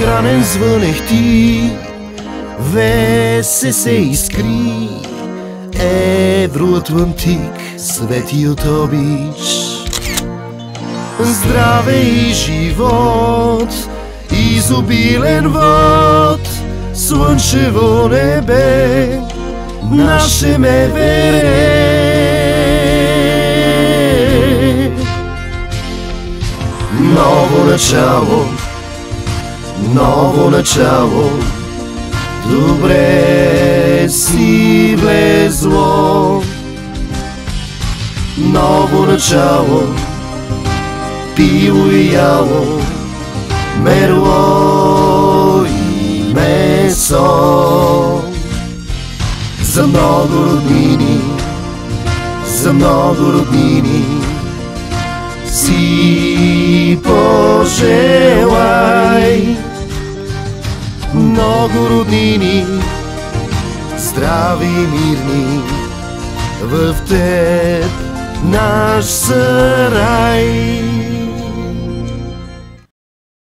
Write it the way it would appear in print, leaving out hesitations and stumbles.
ранен звънех ти, ВСС искри, Евроатлантик, свети от обич. Здраве и живот, изобилен вод, слънчево небе, наше МВР. Ново начало, ново начало, добре си влезло. Ново начало, пиво и яло, мерло и месо. За много роднини, за много роднини си пожелай. Много роднини, здрави и мирни, в теб наш сарай.